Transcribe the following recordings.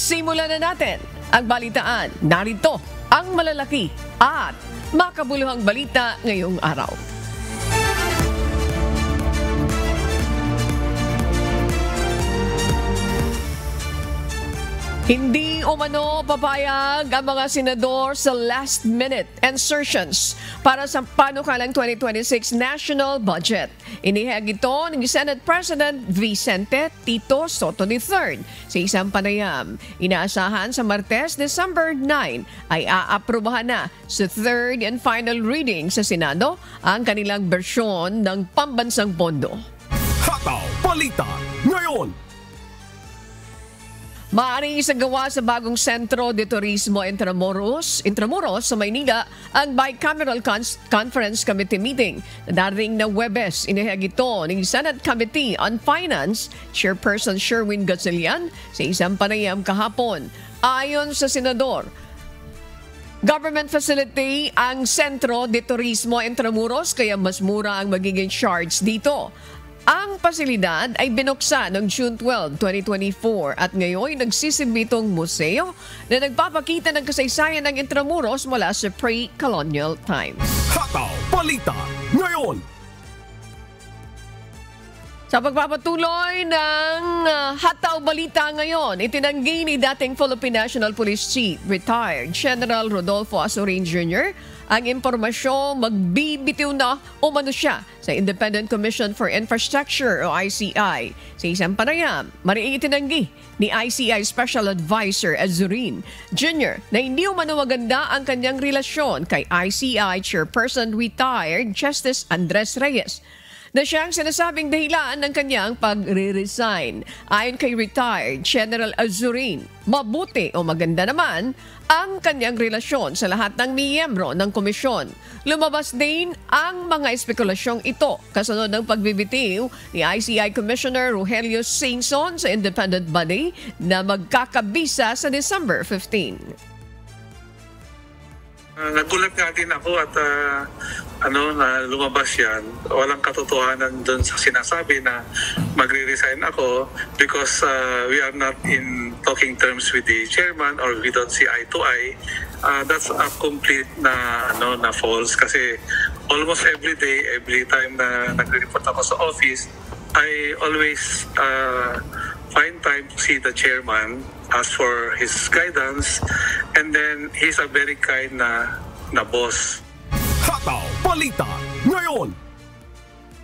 Simulan na natin ang balitaan. Narito ang malalaki at makabuluhang balita ngayong araw. Hindi umano papayag ang mga senador sa last-minute insertions para sa panukalang 2026 national budget. Inihayag ito ni Senate President Vicente Tito Soto III sa isang panayam. Inaasahan sa Martes, December 9 ay aaprubahan na sa third and final reading sa Senado ang kanilang bersyon ng pambansang pondo. Hataw Balita Ngayon! Maaaring isagawa sa bagong Sentro de Turismo Intramuros sa Maynila ang Bicameral Conference Committee meeting na darating na Huwebes. Inihayag ito ng Senate Committee on Finance Chairperson Sherwin Gatchalian sa isang panayam kahapon. Ayon sa senador, government facility ang Sentro de Turismo Intramuros kaya mas mura ang magiging charge dito. Ang pasilidad ay binuksan noong June 12, 2024 at ngayon nagsisilbi itong museo na nagpapakita ng kasaysayan ng Intramuros mula sa pre-colonial times. Hataw Balita Ngayon! Sa pagpapatuloy ng Hataw Balita ngayon, itinanggi ni dating Philippine National Police Chief, retired General Rodolfo Azurin Jr., ang impormasyong magbibitiw na umano siya sa Independent Commission for Infrastructure o ICI. Sa isang panayam, mariing itinanggi ni ICI Special Advisor Azurin Jr. na hindi umano maganda ang kanyang relasyon kay ICI Chairperson retired Justice Andres Reyes na siyang sinasabing dahilan ng kanyang pagre-resign. Ayon kay retired General Azurin, mabuti o maganda naman ang kanyang relasyon sa lahat ng miyembro ng komisyon. Lumabas din ang mga espekulasyong ito kasunod ng pagbibitiw ni ICI Commissioner Rogelio Singson sa independent body na magkakabisa sa December 15. Nagulat nga din ako at na lumabas yan. Walang katotohanan doon sa sinasabi na magre-resign ako because we are not in talking terms with the chairman or we don't see eye to eye. That's a complete na false kasi almost every day, every time na nagre-report ako sa office, I always find time to see the chairman, ask for his guidance, and then he's a very kind na boss. Hataw Balita Ngayon!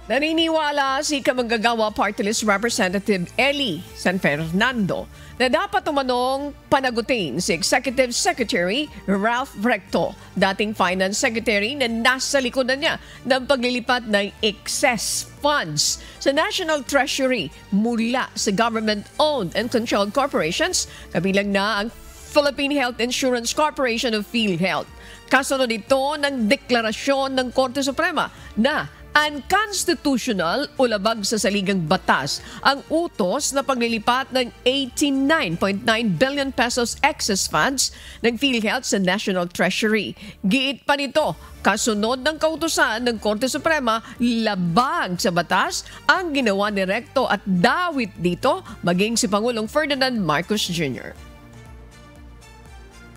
Naniniwala si Kamanggagawa Party List Representative Eli San Fernando na dapat umanong panagutin si Executive Secretary Ralph Recto, dating Finance Secretary na nasa likodan niya ng paglilipat ng excess funds sa National Treasury mula sa government-owned and controlled corporations, kabilang na ang Philippine Health Insurance Corporation of PhilHealth. Kasunod ito ng deklarasyon ng Korte Suprema na unconstitutional o labag sa saligang batas ang utos na paglilipat ng 89.9 billion pesos excess funds ng PhilHealth sa National Treasury. Giit pa nito, kasunod ng kautusan ng Korte Suprema, labag sa batas ang ginawa ni Recto at dawit dito maging si Pangulong Ferdinand Marcos Jr.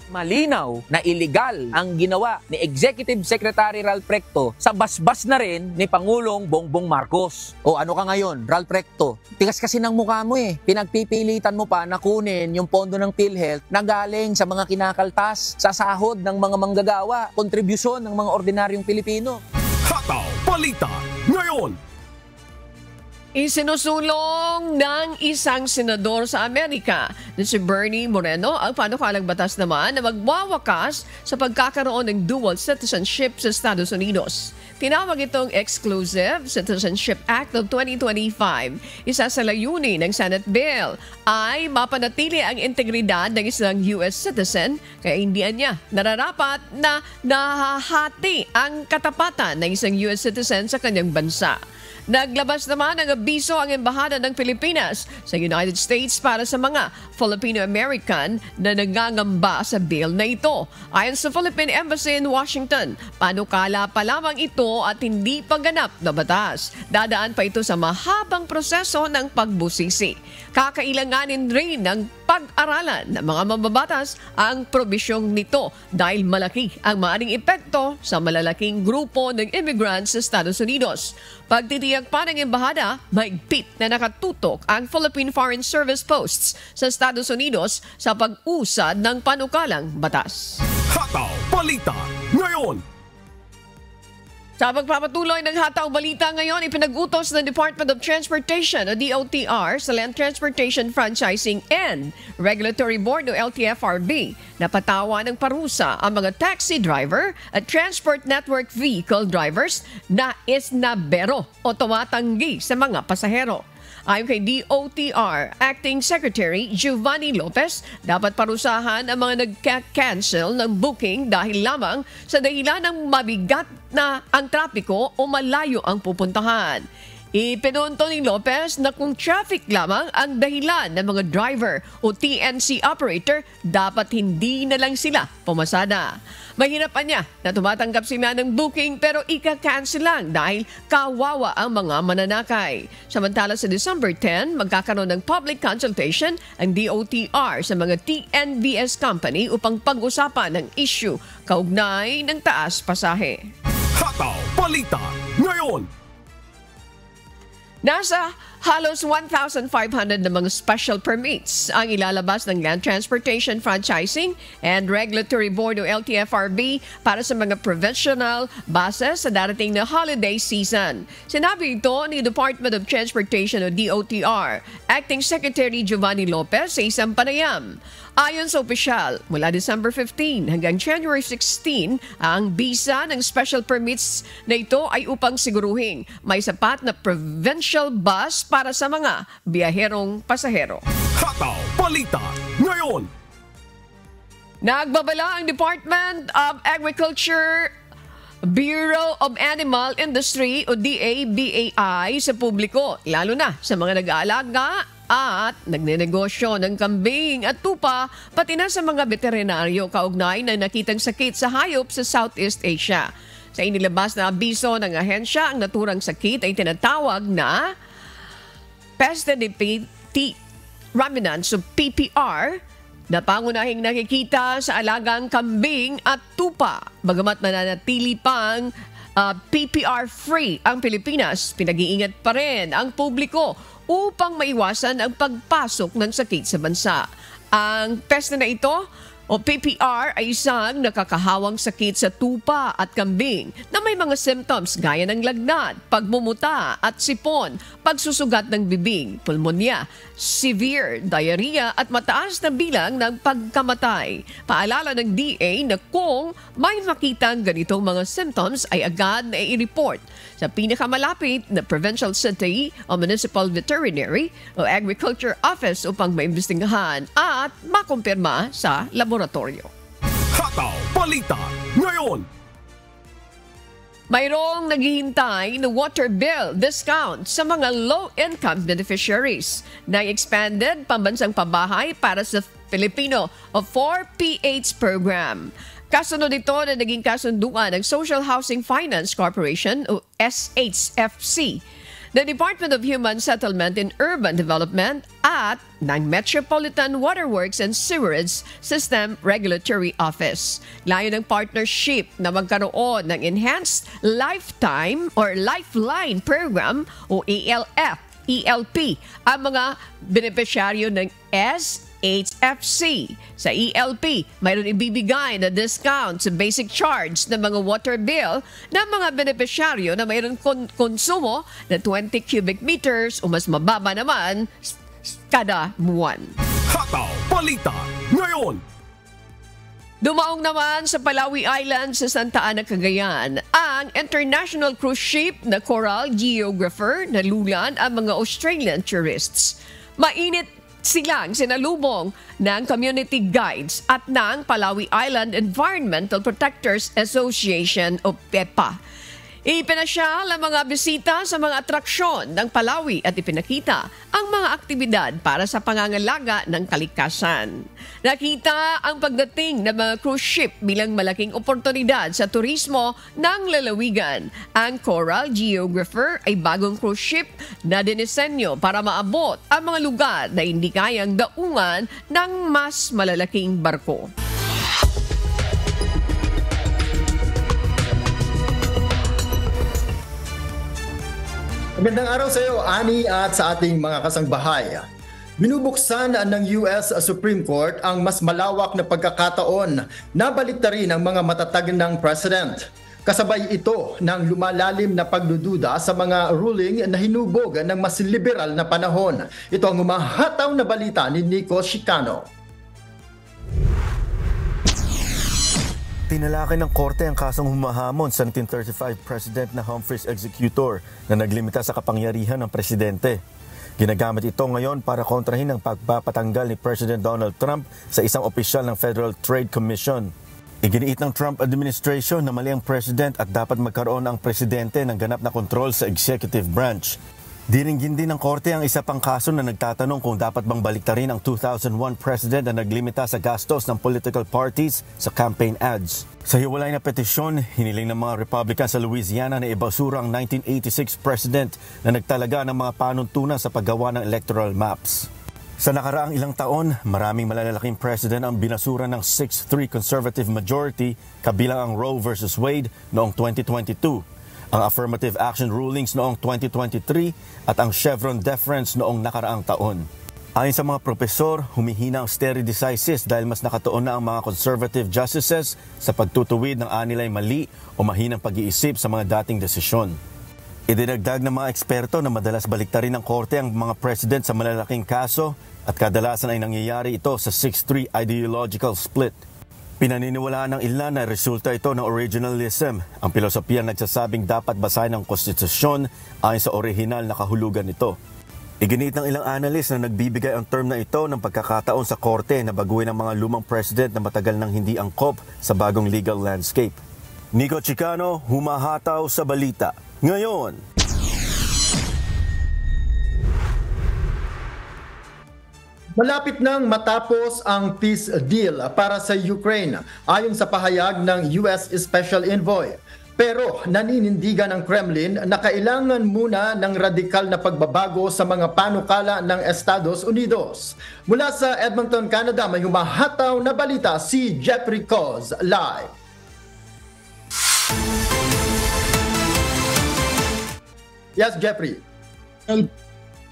Malinaw na iligal ang ginawa ni Executive Secretary Ralph Recto sa basbas na rin ni Pangulong Bongbong Marcos. O ano ka ngayon, Ralph Recto? Tigas kasi ng mukha mo eh. Pinagpipilitan mo pa na kunin yung pondo ng PhilHealth na galing sa mga kinakaltas, sa sahod ng mga manggagawa, kontribusyon ng mga ordinaryong Pilipino. Hataw Balita Ngayon! Isinusulong ng isang senador sa Amerika na si Bernie Moreno ang panukalang batas naman na magwawakas sa pagkakaroon ng dual citizenship sa Estados Unidos. Tinawag itong Exclusive Citizenship Act of 2025. Isa sa layunin ng Senate bill ay mapanatili ang integridad ng isang US citizen kaya hindi niya nararapat na nahahati ang katapatan ng isang US citizen sa kanyang bansa. Naglabas naman ng abiso ang Embahada ng Pilipinas sa United States para sa mga Filipino-American na nangangamba sa bill na ito. Ayon sa Philippine Embassy in Washington, panukala pa lamang ito at hindi pa ganap na batas. Dadaan pa ito sa mahabang proseso ng pagbusisi. Kakailanganin rin ng pag-aralan ng mga mababatas ang probisyong nito dahil malaki ang maaring epekto sa malalaking grupo ng immigrants sa Estados Unidos. Pagtitiyak pa ng Embahada, mahigpit na nakatutok ang Philippine Foreign Service Posts sa Estados Unidos sa pag-usad ng panukalang batas. Hataw Balita ngayon. Sa pagpapatuloy ng Hataw Balita ngayon, ipinag-utos ng Department of Transportation o DOTR sa Land Transportation Franchising and Regulatory Board o LTFRB na patawan ng parusa ang mga taxi driver at transport network vehicle drivers na isnabero o tumatanggi sa mga pasahero. Ayon kay DOTR Acting Secretary Giovanni Lopez, dapat parusahan ang mga nagka-cancel ng booking dahil lamang sa dahilan ng mabigat na ang trapiko o malayo ang pupuntahan. Ipinunto ni Lopez na kung traffic lamang ang dahilan ng mga driver o TNC operator, dapat hindi na lang sila pumasada. Mahirap pa niya na tumatanggap sila ng booking pero ika-cancel lang dahil kawawa ang mga mananakay. Samantala sa December 10, magkakaroon ng public consultation ang DOTR sa mga TNVS company upang pag-usapan ng issue kaugnay ng taas pasahe. Hataw Balita ngayon. Nasa halos 1,500 na mga special permits ang ilalabas ng Land Transportation Franchising and Regulatory Board o LTFRB para sa mga provincial buses sa darating na holiday season. Sinabi ito ni Department of Transportation o DOTR Acting Secretary Giovanni Lopez sa isang panayam. Ayon sa opisyal, mula December 15 hanggang January 16, ang bisa ng special permits na ito ay upang siguruhin may sapat na provincial bus para sa mga biyaherong pasahero. Hataw Balita ngayon. Nagbabala ang Department of Agriculture Bureau of Animal Industry o DABAI sa publiko, lalo na sa mga nag-aalaga at nagnenegosyo ng kambing at tupa, pati na sa mga veterinaryo kaugnay na nakitang sakit sa hayop sa Southeast Asia. Sa inilabas na abiso ng ahensya, ang naturang sakit ay tinatawag na Pestidipiti ruminants o PPR na pangunahing nakikita sa alagang kambing at tupa. Bagamat nananatili pang PPR-free ang Pilipinas, pinag-iingat pa rin ang publiko upang maiwasan ang pagpasok ng sakit sa bansa. Ang peste na ito o PPR ay isang nakakahawang sakit sa tupa at kambing na may mga symptoms gaya ng lagnat, pagmumuta at sipon, pagsusugat ng bibig, pulmonya, severe diarrhea at mataas na bilang ng pagkamatay. Paalala ng DA na kung may makitang ganitong mga symptoms ay agad na i-report sa pinakamalapit na provincial city o municipal veterinary o agriculture office upang maimbestigahan at makumpirma sa laboratorio. Hataw Balita ngayon. Mayroong naghihintay na water bill discount sa mga low-income beneficiaries na expanded pambansang pabahay para sa Filipino o 4PH program. Kasunod ito na naging kasunduan ng Social Housing Finance Corporation o SHFC, the Department of Human Settlement and Urban Development at ng Metropolitan Waterworks and Sewerage System Regulatory Office. Layo ng partnership na magkaroon ng Enhanced Lifetime or Lifeline Program o ELP ang mga benepisyaryo ng SHFC. Sa ELP, mayroon ibibigay na discount sa basic charge ng mga water bill ng mga benepisyaryo na mayroon konsumo na 20 cubic meters o mas mababa naman kada buwan. Hataw Balita ngayon. Dumaong naman sa Palawi Island sa Santa Ana, Cagayan ang international cruise ship na Coral Geographer na lulan ang mga Australian tourists. Mainit silang sinalubong ng community guides at ng Palawi Island Environmental Protectors Association o PEPA. Ipinasyal ang mga bisita sa mga atraksyon ng Palawi at ipinakita ang mga aktibidad para sa pangangalaga ng kalikasan. Nakita ang pagdating ng mga cruise ship bilang malaking oportunidad sa turismo ng lalawigan. Ang Coral Geographer ay bagong cruise ship na dinisenyo para maabot ang mga lugar na hindi kayang daungan ng mas malalaking barko. Magandang araw sa iyo, Ani, at sa ating mga kasangbahay. Binubuksan ng US Supreme Court ang mas malawak na pagkakataon na baliktarin ang mga matatag ng president. Kasabay ito ng lumalalim na pagdududa sa mga ruling na hinubog ng mas liberal na panahon. Ito ang umahataw na balita ni Nico Chicano. Tinalakay ng korte ang kasong humahamon sa 1935 President na Humphreys Executor na naglimita sa kapangyarihan ng presidente. Ginagamit ito ngayon para kontrahin ang pagpapatanggal ni President Donald Trump sa isang opisyal ng Federal Trade Commission. Iginiit ng Trump administration na mali ang president at dapat magkaroon ang presidente ng ganap na kontrol sa executive branch. Diringgin din ng korte ang isa pang kaso na nagtatanong kung dapat bang baliktarin ang 2001 president na naglimita sa gastos ng political parties sa campaign ads. Sa hiwalay na petisyon, hiniling ng mga Republican sa Louisiana na ibasura ang 1986 president na nagtalaga ng mga panuntunan sa paggawa ng electoral maps. Sa nakaraang ilang taon, maraming malalaking president ang binasura ng 6-3 conservative majority kabilang ang Roe versus Wade noong 2022. Ang affirmative action rulings noong 2023 at ang Chevron deference noong nakaraang taon. Ayon sa mga propesor, humihina ang stare decisis dahil mas nakatuon na ang mga conservative justices sa pagtutuwid ng anilay mali o mahinang pag-iisip sa mga dating desisyon. Idinagdag ng mga eksperto na madalas baliktarin ng korte ang mga president sa malalaking kaso at kadalasan ay nangyayari ito sa 6-3 ideological split. Pinaniniwalaan ng ilan na resulta ito ng originalism, ang pilosopiya nagsasabing dapat basahin ang konstitusyon ayon sa orihinal na kahulugan nito. Iginiit ng ilang analyst na nagbibigay ang term na ito ng pagkakataon sa korte na baguhin ang mga lumang president na matagal nang hindi angkop sa bagong legal landscape. Nico Chicano, humahataw sa balita. Ngayon, malapit nang matapos ang peace deal para sa Ukraine ayon sa pahayag ng US Special Envoy. Pero naninindigan ng Kremlin na kailangan muna ng radikal na pagbabago sa mga panukala ng Estados Unidos. Mula sa Edmonton, Canada, may humahataw na balita si Jeffrey Coz live. Yes, Jeffrey.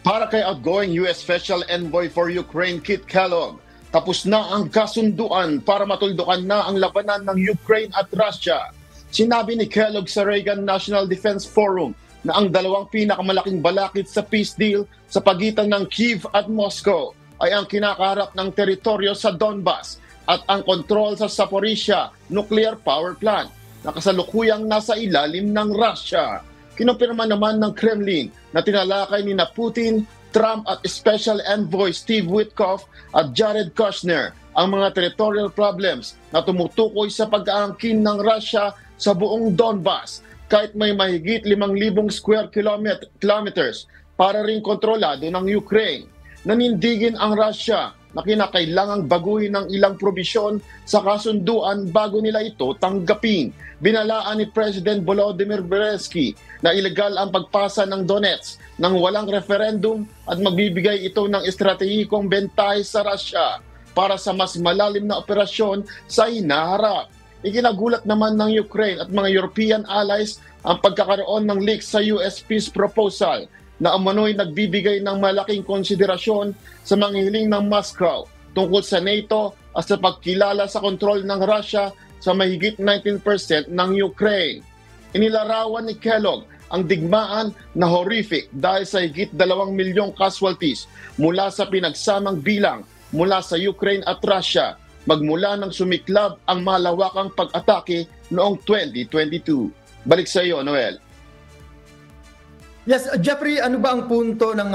Para kay outgoing US Special Envoy for Ukraine Kit Kellogg, tapos na ang kasunduan para matuldukan na ang labanan ng Ukraine at Russia. Sinabi ni Kellogg sa Reagan National Defense Forum na ang dalawang pinakamalaking balakid sa peace deal sa pagitan ng Kyiv at Moscow ay ang kinakaharap ng teritoryo sa Donbas at ang kontrol sa Zaporizhia Nuclear Power Plant na kasalukuyang nasa ilalim ng Russia. Kinumpirma naman ng Kremlin na tinalakay ni Putin, Trump at Special Envoy Steve Witkoff at Jared Kushner ang mga territorial problems na tumutukoy sa pag-aangkin ng Russia sa buong Donbas kahit may mahigit 5,000 square kilometers para ring kontrolado ng Ukraine. Nanindigin ang Russia na kinakailangang baguhin ng ilang probisyon sa kasunduan bago nila ito tanggapin. Binalaan ni President Volodymyr Zelensky na ilegal ang pagpasa ng Donetsk ng walang referendum at magbibigay ito ng estratehikong bentahe sa Russia para sa mas malalim na operasyon sa hinaharap. Ikinagulat naman ng Ukraine at mga European allies ang pagkakaroon ng leaks sa US peace proposal na umano'y nagbibigay ng malaking konsiderasyon sa mga hiling ng Moscow tungkol sa NATO at sa pagkilala sa kontrol ng Russia sa mahigit 19% ng Ukraine. Inilarawan ni Kellogg ang digmaan na horrific dahil sa higit 2 milyong casualties mula sa pinagsamang bilang mula sa Ukraine at Russia magmula nang sumiklab ang malawakang pag-atake noong 2022. Balik sa iyo, Noel. Yes, Jeffrey, ano ba ang punto ng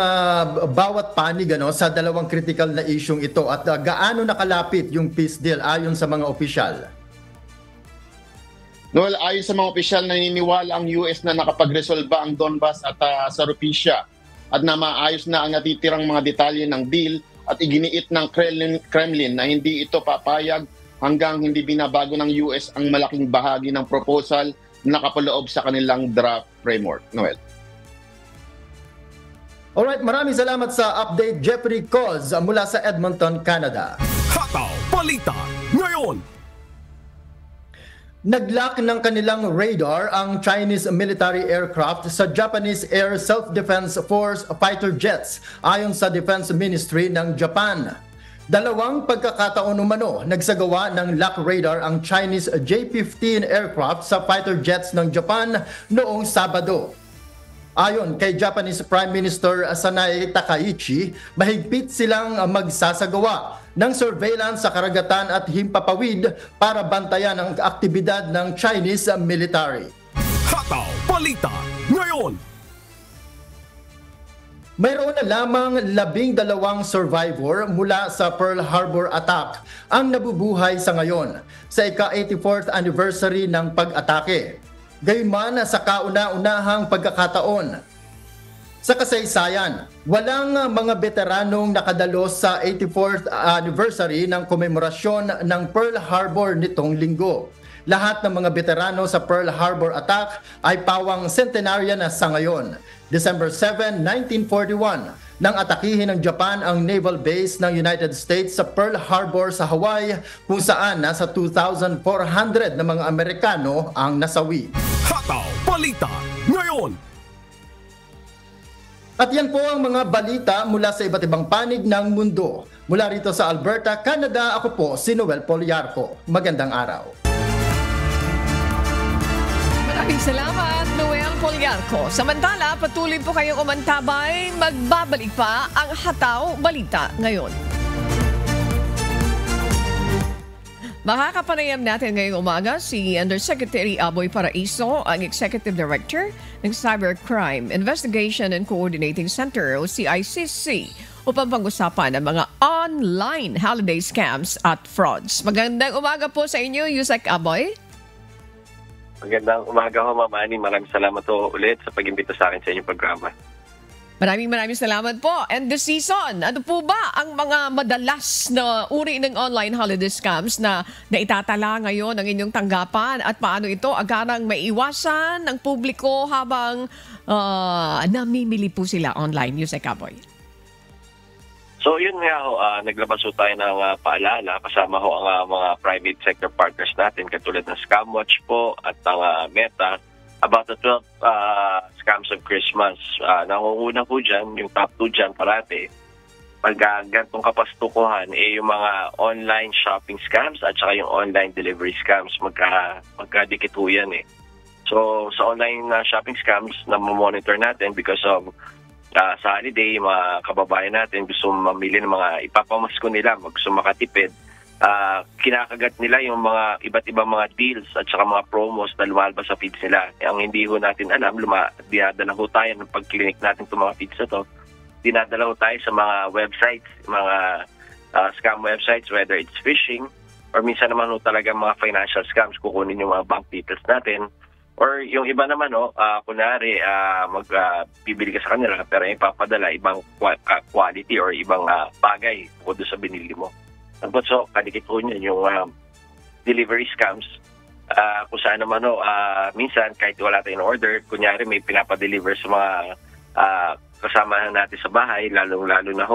bawat panig sa dalawang critical na isyung ito at gaano nakalapit yung peace deal ayon sa mga opisyal? Noel, ayon sa mga opisyal, naniniwala ang US na nakapagresolba ang Donbas at Zaporizhzhia at na maayos na ang natitirang mga detalye ng deal at iginiit ng Kremlin na hindi ito papayag hanggang hindi binabago ng US ang malaking bahagi ng proposal na nakapaloob sa kanilang draft framework. Noel. Alright, maraming salamat sa update, Jeffrey Coz mula sa Edmonton, Canada. Hataw Balita ngayon. Naglock ng kanilang radar ang Chinese military aircraft sa Japanese Air Self-Defense Force fighter jets ayon sa Defense Ministry ng Japan. Dalawang pagkakataon umano nagsagawa ng lock radar ang Chinese J-15 aircraft sa fighter jets ng Japan noong Sabado. Ayon kay Japanese Prime Minister Sanae Takaichi, mahigpit silang magsasagawa ng surveillance sa karagatan at himpapawid para bantayan ang aktibidad ng Chinese military. Hataw Balita ngayon. Mayroon na lamang 12 survivor mula sa Pearl Harbor attack ang nabubuhay sa ngayon sa ika-84th anniversary ng pag-atake. Gayunman sa kauna-unahang pagkakataon. Sa kasaysayan, walang mga veteranong nakadalo sa 84th anniversary ng komemorasyon ng Pearl Harbor nitong linggo. Lahat ng mga veterano sa Pearl Harbor attack ay pawang centenarya na sa ngayon. December 7, 1941, nang atakihin ng Japan ang naval base ng United States sa Pearl Harbor sa Hawaii, kung saan nasa 2,400 na mga Amerikano ang nasawi. Hataw Balita ngayon. At yan po ang mga balita mula sa iba't ibang panig ng mundo. Mula rito sa Alberta, Canada, ako po si Noel Poliarco. Magandang araw. Maraming salamat, Noel Poliarco. Samantala, patuloy po kayong umantabay. Magbabalik pa ang Hataw Balita ngayon. Makakapanayam natin ngayong umaga si Undersecretary Aboy Paraiso, ang Executive Director ng Cybercrime Investigation and Coordinating Center o CICC, upang pag-usapan ang mga online holiday scams at frauds. Magandang umaga po sa inyo, Yusek Aboy. Magandang umaga ho, Ma'am Annie. Maraming salamat po ulit sa pag-imbita sa akin sa inyong programa. Maraming salamat po. And this season, ano po ba ang mga madalas na uri ng online holiday scams na naitatala ngayon ng inyong tanggapan at paano ito agarang maiwasan ng publiko habang namimili po sila online, Yusek Aboy? So yun nga ho, naglabas ho tayo ng paalala kasama ho ang mga private sector partners natin katulad ng Scamwatch po at ang Meta about the 12 scams of Christmas. Nangunguna po dyan, yung top 2 dyan parati. Pag gantong kapastukuhan, yung mga online shopping scams at saka yung online delivery scams, magkadikit po yan eh. So sa online shopping scams, na-monitor natin because of sa holiday, mga kababayan natin gusto mamili ng mga ipapamasko nila, gusto makatipid. Kinakagat nila yung mga iba't ibang mga deals at saka mga promos na lumalabas sa feeds nila. Ang hindi ho natin alam, dinadala ho tayo ng pag-clinic natin itong mga feeds na to. Dinadala ho tayo sa mga websites, mga scam websites, whether it's phishing or minsan naman ho talaga mga financial scams, kukunin yung mga bank details natin. Or yung iba naman, kunwari, bibili ka sa kanila pero ipapadala ibang quality or ibang bagay bukod sa binili mo. So, kadikit po niyan yung delivery scams. Kung saan naman, minsan kahit wala tayong order, kunyari may pinapadeliver sa mga kasama natin sa bahay, lalo-lalo na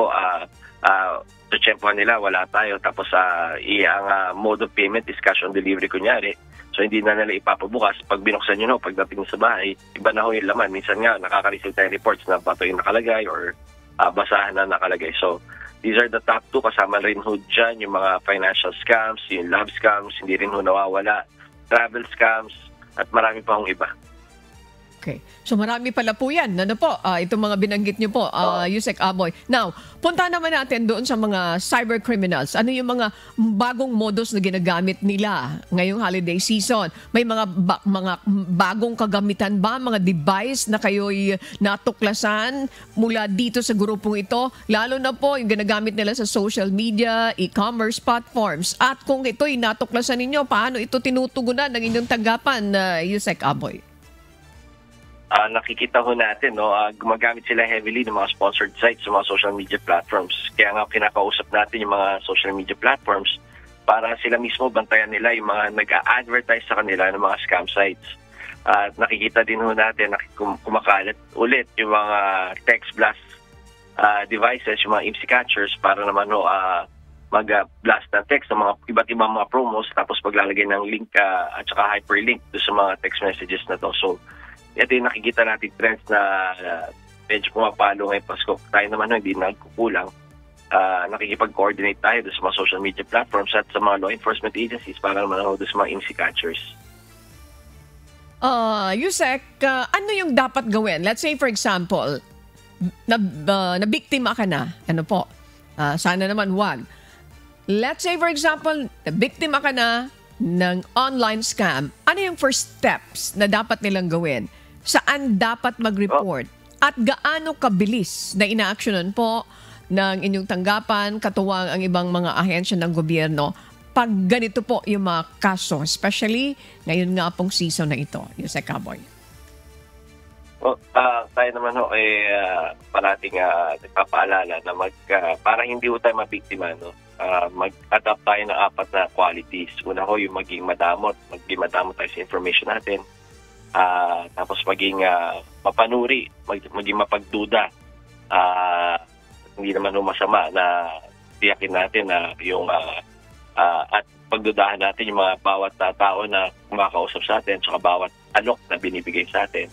sa tiyempohan nila, wala tayo. Tapos, ang mode of payment is cash on delivery, kunyari. So, hindi na nila ipapabukas. Pag binuksan nyo, pagdating sa bahay, iba na yung laman. Minsan nga, nakaka-receive tayo reports na bato yung nakalagay or basahan na nakalagay. So, these are the top 2. Kasama rin ho dyan yung mga financial scams, yung love scams, hindi rin ho nawawala, travel scams, at marami pa hong iba. Okay. So marami pala po yan. Ano po, itong mga binanggit niyo po, Yusek Aboy. Now, punta naman natin doon sa mga cyber criminals. Ano yung mga bagong modus na ginagamit nila ngayong holiday season? May mga bagong kagamitan ba, mga device na kayo'y natuklasan mula dito sa grupong ito? Lalo na po yung ginagamit nila sa social media, e-commerce platforms. At kung ito'y natuklasan ninyo, paano ito tinutugunan ng inyong tanggapan, Yusek Aboy? Nakikita ho natin, no, gumagamit sila heavily ng mga sponsored sites sa mga social media platforms. Kaya nga kinakausap natin yung mga social media platforms para sila mismo bantayan nila yung mga nag-a-advertise sa kanila ng mga scam sites. At nakikita din ho natin na kumakalat ulit yung mga text blast devices, yung mga IMSI catchers para naman ho mag-blast ng text ng mga iba't ibang mga promos tapos paglalagay ng link at saka hyperlink sa mga text messages na to. So, ito yung nakikita natin trends na medyo pumapalo ngayong Pasko. Tayo naman hindi nagkukulang. Nakikipag-coordinate tayo sa mga social media platforms at sa mga law enforcement agencies para naman sa mga IMSI catchers. Yusek, ano yung dapat gawin? Let's say for example, nabiktima ka na. Ano po? Sana naman wag. Let's say for example, nabiktima ka na ng online scam. Ano yung first steps na dapat nilang gawin? Saan dapat mag-report? At gaano kabilis na ina-actionan po ng inyong tanggapan, katuwang ang ibang mga ahensya ng gobyerno pag ganito po yung mga kaso, especially ngayon nga pong season na ito, Yusek Aboy? Tayo naman ho parating nagpapaalala na para hindi ho tayo mabiktima, no? Mag-adapt tayo ng 4 na qualities. Una ho yung maging madamot tayo sa information natin. Tapos maging mapanuri, maging mapagduda. Hindi naman ho masama na tiyakin natin na yung at pagdudahan natin yung mga bawat tao na kumakausap sa atin saka bawat alok na binibigay sa atin.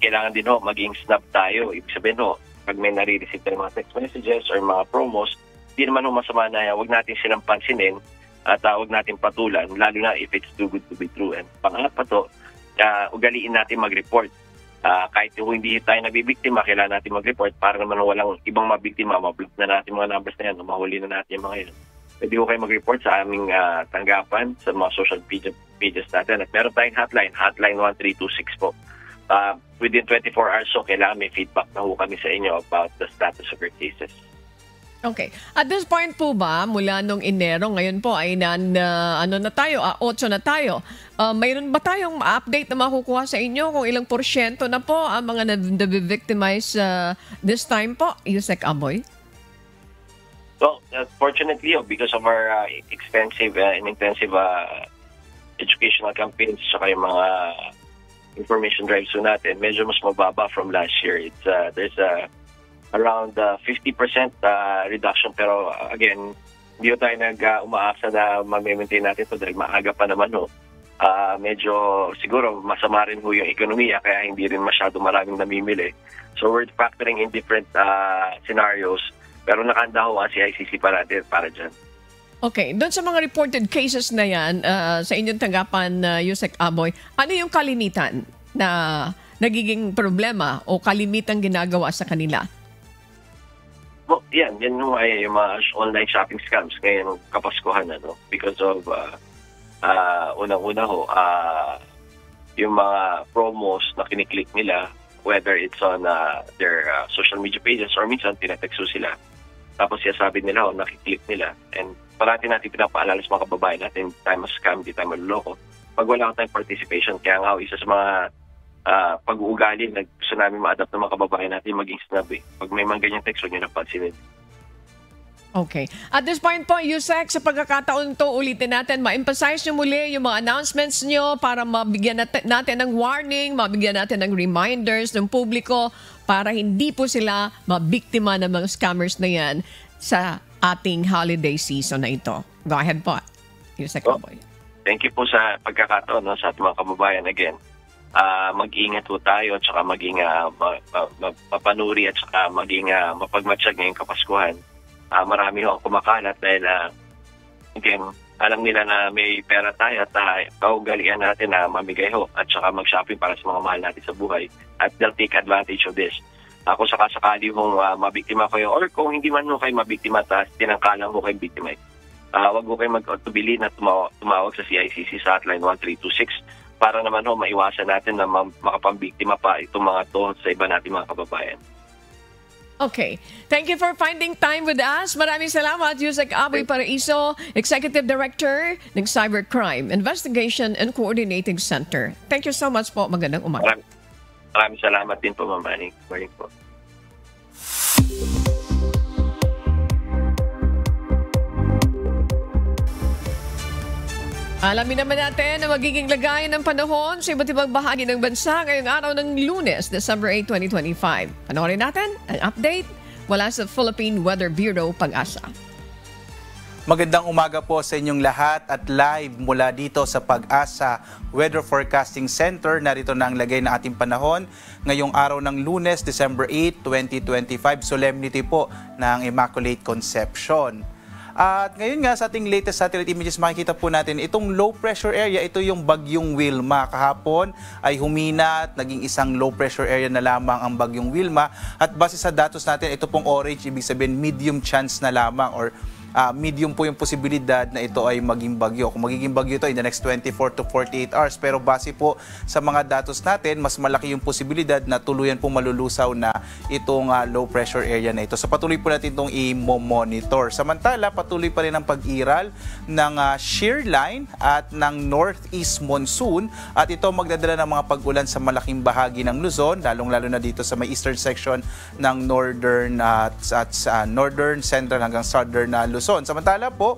Kailangan din ho maging snap tayo. Ibig sabihin ho, pag may nare-receive tayo mga text messages or mga promos, hindi naman ho masama na huwag natin silang pansinin at huwag natin patulan, lalo na if it's too good to be true. And pangalap pa to, ugaliin natin mag-report. Kahit hindi tayo nabibiktima, kailangan natin mag-report para naman walang ibang mabiktima, mablock na natin mga numbers na yan, mahuli na natin yung mga yan. Pwede ko kayo mag-report sa aming tanggapan sa mga social pages natin. At meron tayong hotline 1326 po. Within 24 hours, so kailangan may feedback na ho kami sa inyo about the status of your cases. Okay. At this point po ba, mula nung Enero, ngayon po ay 8 na tayo. Mayroon ba tayong update na makukuha sa inyo kung ilang porsyento na po ang mga na-victimize this time po, Yusek Aboy? Well, fortunately, because of our extensive and intensive educational campaigns saka yung mga information drives natin, medyo mas mababa from last year. It's there's around 50% reduction, pero again, hindi tayo umaasa na ma-maintain natin ito dahil maaga pa naman ho. Medyo siguro masama rin ho yung ekonomiya kaya hindi rin masyado maraming namimili. So we're factoring in different scenarios, pero nakahanda ho ang CICC para dyan. Okay, doon sa mga reported cases na yan, sa inyong tanggapan, Yusek Aboy, ano yung kalimitan na nagiging problema o kalimitang ginagawa sa kanila? Well, yan ay yung mga online shopping scams ngayon Kapaskuhan, because of unang-una ho, yung mga promos na kiniklik nila, whether it's on their social media pages or minsan tinatexto sila. Tapos sabi nila, nakiklik nila. And parati natin pinapaalala sa mga kababayan natin, tayo mas-scam, di tayo maluloko. Pag wala tayong participation, kaya nga isa sa mga pag-uugali na gusto namin ma-adapt ng mga kababayan natin maging snub eh. Pag may mga ganyang text, huwag nyo napansinin. Okay. At this point po, Yusek, sa pagkakataon to, ulitin natin, ma-emphasize nyo muli yung mga announcements nyo para mabigyan natin ng warning, mabigyan natin ng reminders ng publiko para hindi po sila mabiktima ng mga scammers na yan sa ating holiday season na ito. Go ahead po, Yusek Aboy. Thank you po sa pagkakataon sa ating mga kababayan again. Mag-ingat po tayo at saka maging mapanuri at saka maging mapagmatsyag ngayong Kapaskuhan. Marami ho ang kumakalat dahil again, alam nila na may pera tayo at kaugalian natin na mamigay ho at saka mag-shopping para sa mga mahal natin sa buhay. At they'll take advantage of this. Kung sakasakali mong mabiktima kayo or kung hindi man mo kayo mabiktima at tinangkalang mo kayo biktima, wag mo kayo mag-autobili na tumawag sa CICC sa hotline 1326 para naman ho maiwasan natin na makapambiktima pa itong mga to sa iba natin mga kababayan. Okay. Thank you for finding time with us. Maraming salamat, Yusek Aboy Paraiso, Executive Director ng Cybercrime Investigation and Coordinating Center. Thank you so much po. Magandang umaga. Maraming salamat din po, Ma'am Manny. Morning po. Alamin naman natin na magiging lagayan ng panahon sa iba't ibang bahagi ng bansa ngayong araw ng Lunes, December 8, 2025. Panoorin natin ang update mula sa Philippine Weather Bureau, Pag-asa. Magandang umaga po sa inyong lahat at live mula dito sa Pag-asa Weather Forecasting Center. Narito na ang lagay na ating panahon ngayong araw ng Lunes, December 8, 2025. Solemnity po ng Immaculate Conception. At ngayon nga sa ating latest satellite images makikita po natin itong low pressure area, ito yung bagyong Wilma. Kahapon ay humina at naging isang low pressure area na lamang ang bagyong Wilma. At base sa datos natin, ito pong orange, ibig sabihin medium chance na lamang or medium po yung posibilidad na ito ay maging bagyo. Kung magiging bagyo ito in the next 24 to 48 hours. Pero base po sa mga datos natin, mas malaki yung posibilidad na tuluyan pong malulusaw na itong low pressure area na ito. So patuloy po natin itong i-monitor. Samantala, patuloy pa rin ang pag-iral ng shear line at ng northeast monsoon. At ito magdadala ng mga pag-ulan sa malaking bahagi ng Luzon, lalong-lalo na dito sa may eastern section ng northern northern, central hanggang southern Luzon. Samantala po,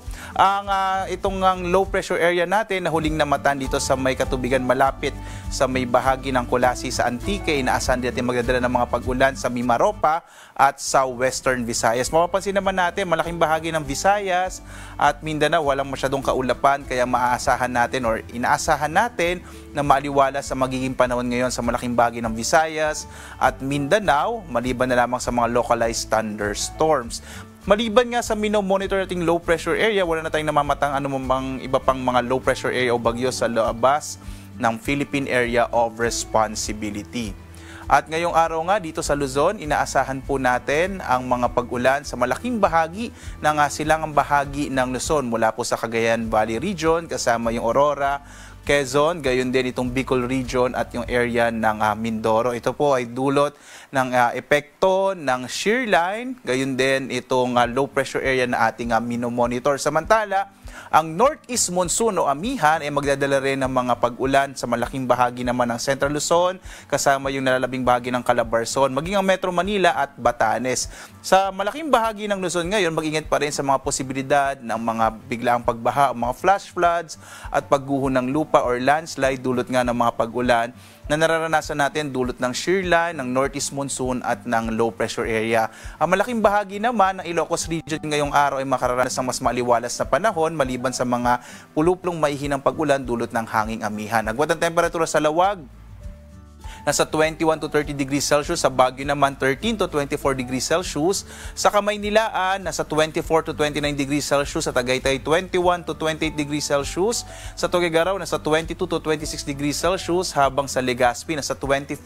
itong low pressure area natin na huling namatan dito sa may katubigan malapit sa may bahagi ng Kulasi sa Antique, inaasahan natin magdadala ng mga pag-ulan sa Mimaropa at sa Western Visayas. Mapapansin naman natin, malaking bahagi ng Visayas at Mindanao walang masyadong kaulapan, kaya maaasahan natin or inaasahan natin na maaliwalas sa magiging panahon ngayon sa malaking bahagi ng Visayas at Mindanao, maliban na lamang sa mga localized thunderstorms. Maliban nga sa monitor nating low pressure area, wala na tayong namamatang anumang iba pang mga low pressure area o bagyo sa labas ng Philippine Area of Responsibility. At ngayong araw nga dito sa Luzon, inaasahan po natin ang mga pag-ulan sa malaking bahagi ng silangang bahagi ng Luzon mula po sa Cagayan Valley Region kasama yung Aurora, Quezon, gayon din itong Bicol Region at yung area ng Mindoro. Ito po ay dulot ng epekto ng shear line, gayon din itong low pressure area na ating minomonitor. Samantala, ang northeast monsoon o amihan ay magdadala rin ng mga pag-ulan sa malaking bahagi naman ng Central Luzon, kasama yung nalalabing bahagi ng Calabarzon, maging ang Metro Manila at Batanes. Sa malaking bahagi ng Luzon ngayon, mag-ingat pa rin sa mga posibilidad ng mga biglaang pagbaha, mga flash floods at pagguho ng lupa or landslide dulot nga ng mga pag-ulan na nararanasan natin dulot ng shear line, ng northeast monsoon at ng low pressure area. Ang malaking bahagi naman ng Ilocos Region ngayong araw ay makararanas ng mas maliwalas na panahon maliban sa mga puluplong maihinang pag-ulan dulot ng hanging amihan. Agwat ang temperatura sa lawag, nasa 21 to 30 degrees Celsius. Sa Baguio naman, 13 to 24 degrees Celsius. Sa Kamaynilaan, nasa 24 to 29 degrees Celsius. Sa Tagaytay, 21 to 28 degrees Celsius. Sa Tuguegarao, nasa 22 to 26 degrees Celsius. Habang sa Legazpi, nasa 24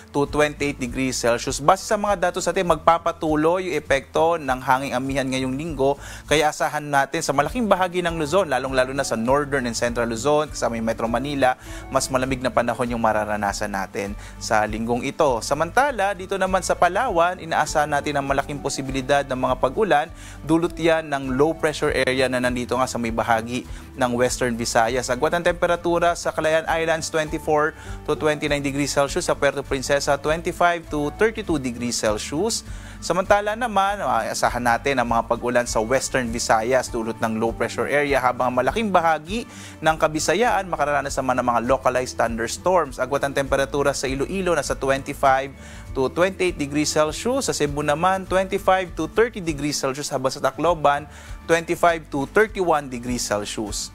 to 28 degrees Celsius. Base sa mga datos natin, magpapatuloy yung epekto ng hanging amihan ngayong linggo. Kaya asahan natin sa malaking bahagi ng Luzon, lalong-lalo na sa Northern and Central Luzon, kasama yung Metro Manila, mas malamig na panahon yung mararanasan natin sa linggong ito. Samantala, dito naman sa Palawan, inaasahan natin ang malaking posibilidad ng mga pag-ulan. Dulot yan ng low pressure area na nandito nga sa may bahagi ng Western Visayas. Agwat ang temperatura sa Calayan Islands, 24 to 29 degrees Celsius. Sa Puerto Princesa, 25 to 32 degrees Celsius. Samantala naman, asahan natin ang mga pag-ulan sa Western Visayas dulot ng low pressure area, habang ang malaking bahagi ng Kabisayaan makararanas naman ng mga localized thunderstorms. Agwat ang temperatura sa Iloilo nasa 25 to 28 degrees Celsius. Sa Cebu naman, 25 to 30 degrees Celsius. Habang sa Tacloban, 25 to 31 degrees Celsius.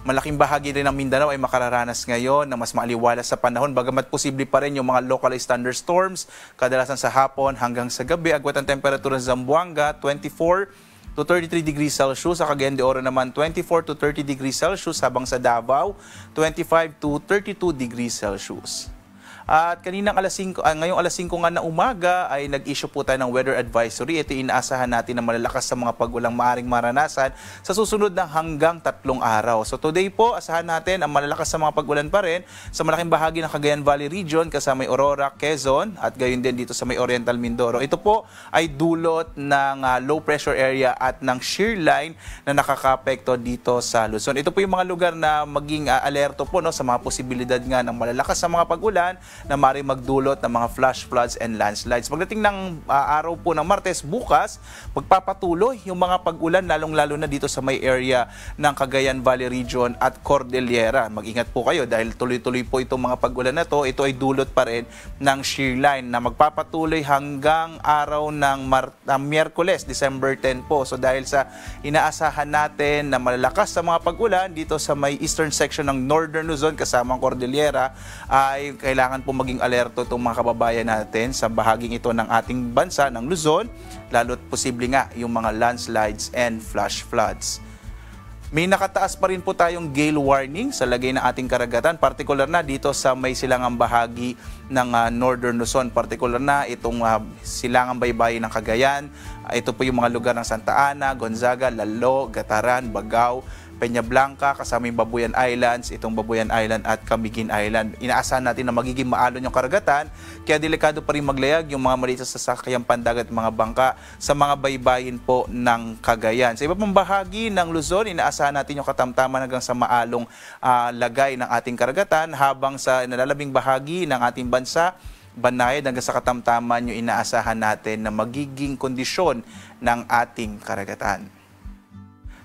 Malaking bahagi rin ng Mindanao ay makararanas ngayon ng mas maaliwalas sa panahon, bagamat posible pa rin yung mga localized thunderstorms, kadalasan sa hapon hanggang sa gabi. Agwat ang temperatura sa Zamboanga, 24 to 33 degrees Celsius. Sa Cagayan de Oro naman, 24 to 30 degrees Celsius, habang sa Davao, 25 to 32 degrees Celsius. At ngayong alas 5 nga na umaga ay nag-issue po tayo ng weather advisory. Ito inaasahan natin na malalakas sa mga pag-ulang maaring maranasan sa susunod na hanggang 3 araw. So today po, asahan natin ang malalakas sa mga pag-ulan pa rin sa malaking bahagi ng Cagayan Valley Region kasama may Aurora, Quezon at gayon din dito sa may Oriental Mindoro. Ito po ay dulot ng low pressure area at ng shear line na nakakapekto dito sa Luzon. Ito po yung mga lugar na maging alerto po sa mga posibilidad nga ng malalakas sa mga pag-ulan na maaaring magdulot ng mga flash floods and landslides. Pagdating ng araw po ng Martes bukas, magpapatuloy yung mga pag-ulan lalong-lalo na dito sa may area ng Cagayan Valley Region at Cordillera. Mag-ingat po kayo dahil tuloy-tuloy po itong mga pag-ulan na to. Ito ay dulot pa rin ng shear line na magpapatuloy hanggang araw ng Miyerkules, December 10 po. So dahil sa inaasahan natin na malalakas sa mga pag-ulan dito sa may eastern section ng Northern Luzon kasama ang Cordillera, ay kailangan po maging alerto itong mga kababayan natin sa bahaging ito ng ating bansa, ng Luzon, lalo't posible nga yung mga landslides and flash floods. May nakataas pa rin po tayong gale warning sa lagay ng ating karagatan, partikular na dito sa may silangang bahagi ng Northern Luzon, partikular na itong silangang baybayin ng Cagayan. Ito po yung mga lugar ng Santa Ana, Gonzaga, Lalo, Gataran, Bagao, Peña Blanca, kasama yung Babuyan Islands, itong Babuyan Island at Camiguin Island. Inaasahan natin na magiging maalon yung karagatan, kaya delikado pa rin maglayag yung mga maliit sa sasakyan pandagat at mga bangka sa mga baybayin po ng Cagayan. Sa iba pang bahagi ng Luzon, inaasahan natin yung katamtaman hanggang sa maalong lagay ng ating karagatan, habang sa nalalabing bahagi ng ating bansa, Banayad hanggang sa katamtaman yung inaasahan natin na magiging kondisyon ng ating karagatan.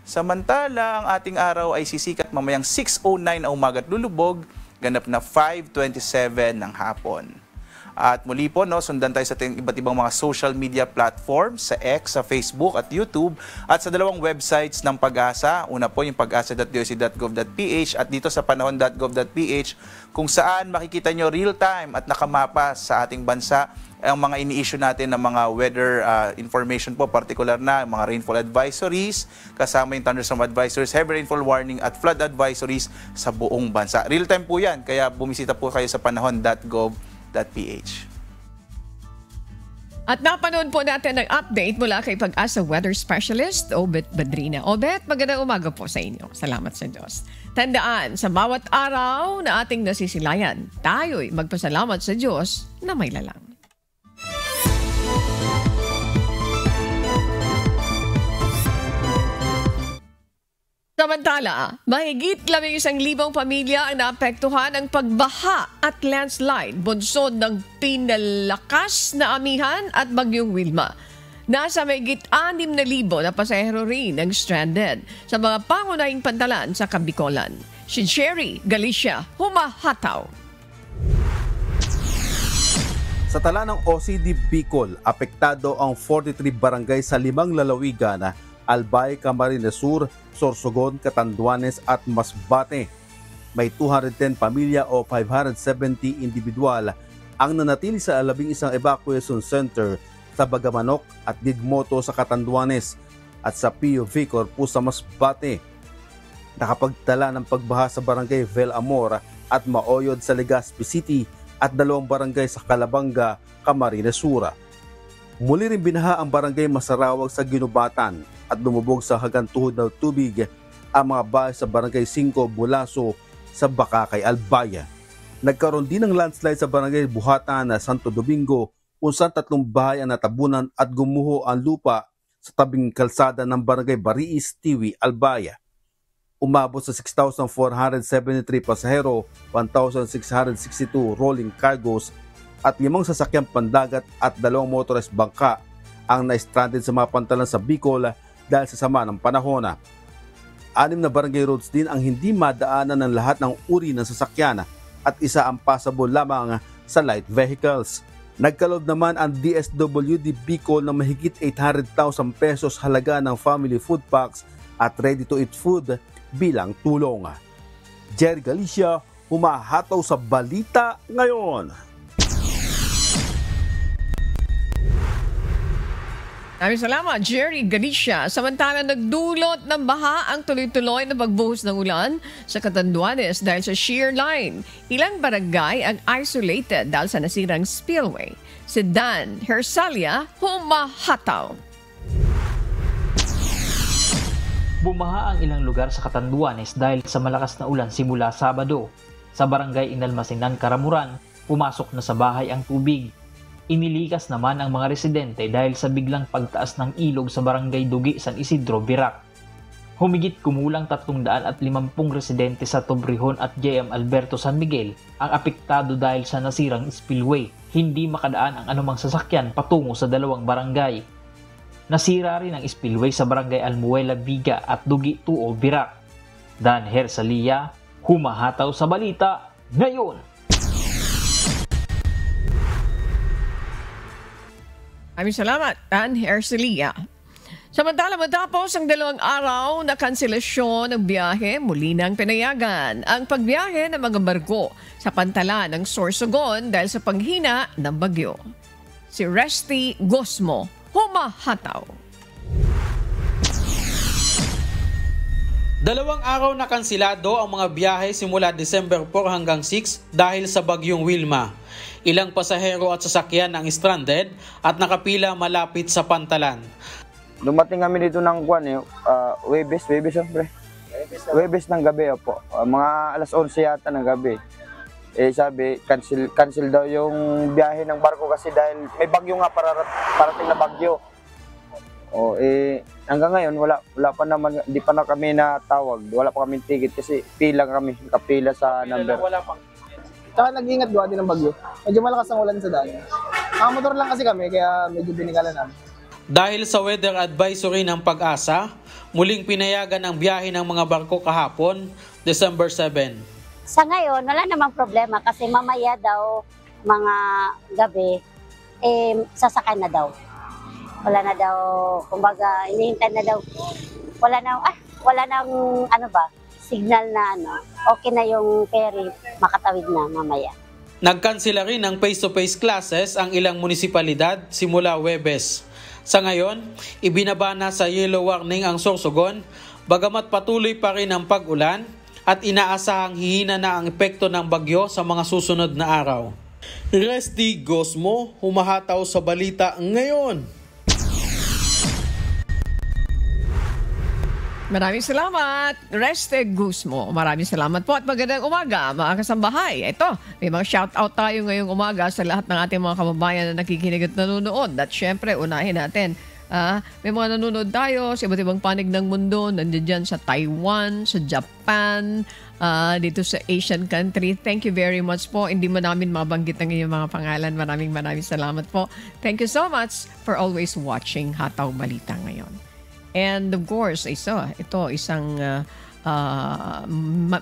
Samantala, ang ating araw ay sisikat mamayang 6:09 na umaga at lulubog, ganap na 5:27 ng hapon. At muli po, sundan tayo sa iba't ibang mga social media platforms, sa X, sa Facebook at YouTube, at sa dalawang websites ng Pag-asa. Una po yung pag-asa.doc.gov.ph at dito sa panahon.gov.ph, kung saan makikita nyo real-time at nakamapa sa ating bansa ang mga ini-issue natin ng mga weather information po, particular na mga rainfall advisories, kasama yung thunderstorm advisories, heavy rainfall warning at flood advisories sa buong bansa. Real-time po yan, kaya bumisita po kayo sa panahon.gov.ph. At napanood po natin ang update mula kay Pag-asa Weather Specialist, Obet Badrina. Obet, magandang umaga po sa inyo. Salamat sa Diyos. Tandaan, sa bawat araw na ating nasisilayan, tayo'y magpasalamat sa Diyos na may lalang. Samantala, mahigit 11,000 pamilya ang naapektuhan ng pagbaha at landslide bunsod ng pinalakas na amihan at bagyong Wilma. Nasa mahigit 6,000 na pasahero rin ang stranded sa mga pangunahing pantalan sa Kabikolan. Si Sherry Galicia, humahataw. Sa tala ng OCD Bicol, apektado ang 43 barangay sa 5 lalawigan, Albay, Camarines Sur, Sorsogon, Catanduanes at Masbate. May 210 pamilya o 570 individual ang nanatili sa 11 evacuation center sa Bagamanok at Digmoto sa Catanduanes at sa Pio Vicor po sa Masbate. Nakapagtala ng pagbaha sa barangay Vel Amor at Maoyod sa Legazpi City at 2 barangay sa Calabanga, Camarines Sur. Muli rin binaha ang barangay Masarawag sa Ginubatan at lumubog sa hagantuhod ng tubig ang mga bahay sa barangay 5 Bulaso sa Bakakay, Albaya. Nagkaroon din ng landslide sa barangay Buhatan na Santo Domingo kung saan 3 bahay ang natabunan at gumuho ang lupa sa tabing kalsada ng barangay Bariis, Tiwi, Albaya. Umabot sa 6,473 pasahero, 1,662 rolling cargos at 5 sasakyang pandagat at 2 motorized bangka ang na-stranded sa mga pantalan sa Bicol dahil sa sama ng panahon. 6 na barangay roads din ang hindi madaanan ng lahat ng uri ng sasakyan at 1 ang passable lamang sa light vehicles. Nagkaloob naman ang DSWD Bicol ng mahigit 800,000 pesos halaga ng family food packs at ready-to-eat food bilang tulong. Jerry Galicia, humahataw sa Balita Ngayon. Maraming salamat, Jerry Galicia. Samantala, nagdulot ng baha ang tuloy-tuloy na pagbuhos ng ulan sa Catanduanes dahil sa shear line. Ilang barangay ang isolated dahil sa nasirang spillway. Si Dan Hersalia, humahataw. Bumaha ang ilang lugar sa Catanduanes dahil sa malakas na ulan simula Sabado. Sa barangay Inalmacenan, Karamuran, pumasok na sa bahay ang tubig. Inilikas naman ang mga residente dahil sa biglang pagtaas ng ilog sa barangay Dugi, San Isidro, Virac. Humigit kumulang 350 residente sa Tobrihon at JM Alberto San Miguel ang apektado dahil sa nasirang spillway. Hindi makadaan ang anumang sasakyan patungo sa dalawang barangay. Nasira rin ang spillway sa barangay Almuela, Viga at Dugi 2O, Virac. Dan Hersalia, humahataw sa balita ngayon. Maraming salamat, Dan Hersalia. Samantala, matapos ang 2 araw na kanselasyon ng biyahe, muli nang pinayagan ang pagbiyahe ng mga barko sa pantalan ng Sorsogon dahil sa paghina ng bagyo. Si Resty Gosmo, humahataw. 2 araw na kansilado ang mga biyahe simula December 4 hanggang 6 dahil sa bagyong Wilma. Ilang pasahero at sasakyan ang stranded at nakapila malapit sa pantalan. Dumating kami dito ng Webes ng gabi po. Mga alas 11 yata ng gabi. Sabi, cancel daw yung biyahe ng barko kasi dahil may bagyo nga parating na bagyo. Hanggang ngayon wala pa naman, hindi pa na kami natawag. Wala pa kami ticket kasi kapila sa number. Wala pang. Tsaka nag-ingat gawa din ng bagyo. Medyo malakas ang ulan sa daan. Mga motor lang kasi kami, kaya medyo binigala namin. Dahil sa weather advisory ng Pag-asa, muling pinayagan ang biyahe ng mga barko kahapon, December 7. Sa ngayon, wala namang problema kasi mamaya daw, mga gabi, sasakay na daw. Wala na daw, kumbaga, inihintay na daw. Wala nang signal na okay na yung ferry, makatawid na mamaya. Nagkansela rin ng face-to-face classes ang ilang munisipalidad simula Huwebes. Sa ngayon, ibinaba na sa yellow warning ang Sorsogon, bagamat patuloy pa rin ang pag-ulan at inaasahang hihina na ang epekto ng bagyo sa mga susunod na araw. Resty Gosmo, humahataw sa balita ngayon. Maraming salamat, Reste Gusmo. Maraming salamat po at magandang umaga, mga kasambahay. Ito, may mga shoutout tayo ngayong umaga sa lahat ng ating mga kababayan na nakikinig at nanonood. At syempre, unahin natin, may mga nanonood tayo sa iba't ibang panig ng mundo. Nandiyan dyan sa Taiwan, sa Japan, dito sa Asian country. Thank you very much po. Hindi mo namin mabanggit ang inyong mga pangalan. Maraming salamat po. Thank you so much for always watching Hataw Balita Ngayon. And of course, isang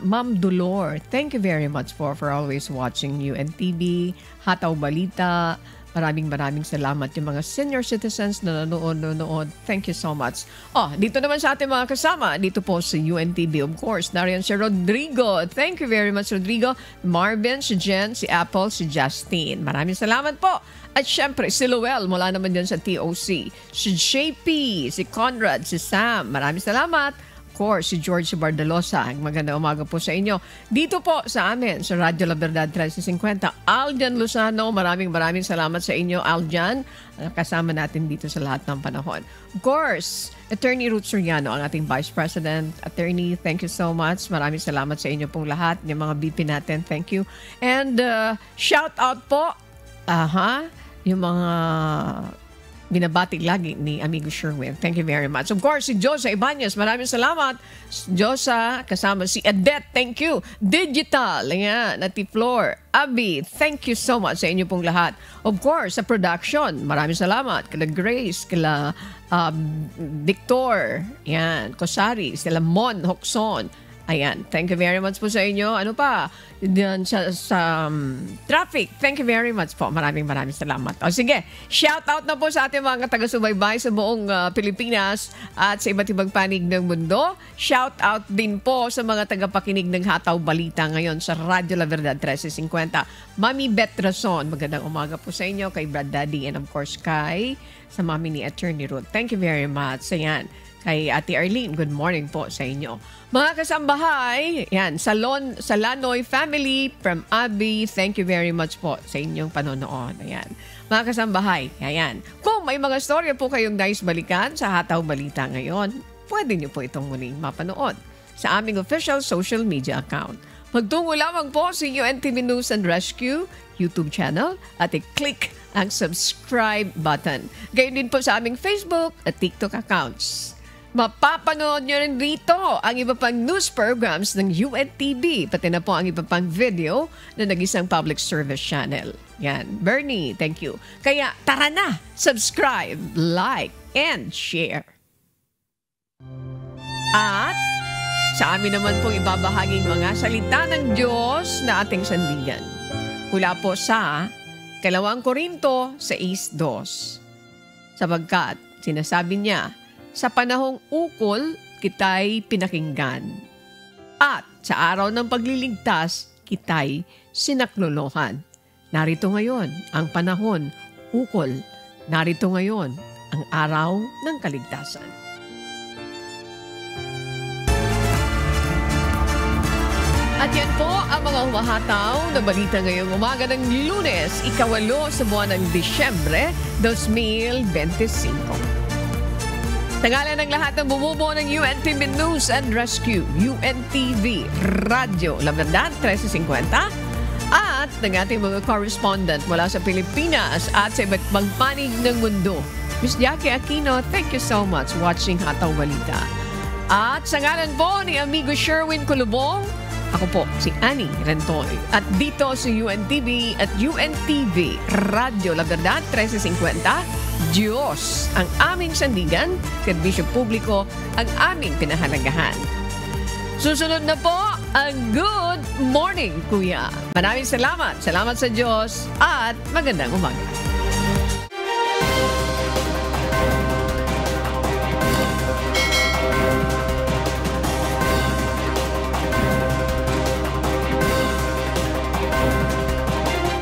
Ma'am Dolor. Thank you very much for always watching UNTV, Hataw Balita. Maraming salamat yung mga senior citizens na nanonood. Thank you so much. Dito naman sa ating mga kasama, dito po sa UNTV, of course, nariyan si Rodrigo. Thank you very much, Rodrigo. Marvin, si Jen, si Apple, si Justine. Maraming salamat po. At syempre, si Lowell, mula naman dyan sa TOC. Si JP, si Conrad, si Sam. Maraming salamat. Of course, si George Bardalosa. Magandang umaga po sa inyo. Dito po sa amin, sa Radyo La Verdad 1350. Aljan Lozano, maraming salamat sa inyo, Aljan. Kasama natin dito sa lahat ng panahon. Of course, Attorney Ruth Soriano, ang ating Vice President. Attorney, thank you so much. Maraming salamat sa inyo pong lahat. Yung mga BP natin, thank you. And shout out po, yung mga binabati lagi ni Amigo Sherwin. Thank you very much. Of course, si Josa Ibanez, maraming salamat. Josa, kasama si Adet, thank you. Digital, ayan, Ati Flor, Abby, thank you so much sa inyo pong lahat. Of course, sa production, maraming salamat. Kila Grace, kila Victor, yan, Kosari, sila Mon Hokson, Ayan, thank you very much po sa inyo. Ano pa? Diyan sa traffic. Thank you very much po. Maraming salamat. O sige, shout out na po sa ating mga taga-subaybay sa buong Pilipinas at sa iba't ibang panig ng mundo. Shout out din po sa mga tagapakinig ng Hataw Balita ngayon sa Radyo La Verdad 1350. Mami Beth Rason, magandang umaga po sa inyo, kay Brad Daddy, and of course sa mami ni Attorney Ruth. Thank you very much. Ayan. Kay Ate Arlene, good morning po sa inyo. Mga kasambahay, yan, sa Lanoy family from Abby, thank you very much po sa inyong panonood. Ayan. Mga kasambahay, ayan. Kung may mga storya po kayong nais balikan sa Hataw Balita ngayon, pwede niyo po itong muling mapanood sa aming official social media account. Magtungo lamang po sa UNTV News and Rescue YouTube channel at i-click ang subscribe button. Gayon din po sa aming Facebook at TikTok accounts. Mapapanood nyo rin dito ang iba pang news programs ng UNTV, pati na po ang iba pang video na nag-isang public service channel. Yan, Bernie, thank you. Kaya tara na, subscribe, like, and share. At sa amin naman pong ibabahaging mga salita ng Diyos na ating sandigan. Mula po sa 2 Korinto 6:2. Sapagkat sinasabi niya, sa panahong ukol, kita'y pinakinggan. At sa araw ng pagliligtas, kita'y sinaklolohan. Narito ngayon ang panahon, ukol. Narito ngayon ang araw ng kaligtasan. At yan po ang mga humahataw na balita ngayong umaga ng Lunes, 8 sa buwan ng Disyembre, 2025. Tangalan ng lahat ng bumubuo ng UNTV News and Rescue, UNTV Radyo La Verdad 1350 at ng ating mga correspondent mula sa Pilipinas at sa iba't ibang panig ng mundo. Miss Jackie Aquino, thank you so much watching Hataw Balita. At sa ngalan po ni amigo Sherwin Colubong, ako po si Annie Rentoy at dito sa UNTV at UNTV Radyo La Verdad 1350, Diyos ang aming sandigan, serbisyo publiko ang aming pinahalagahan. Susunod na po ang Good Morning, Kuya. Maraming salamat. Salamat sa Diyos at magandang umaga.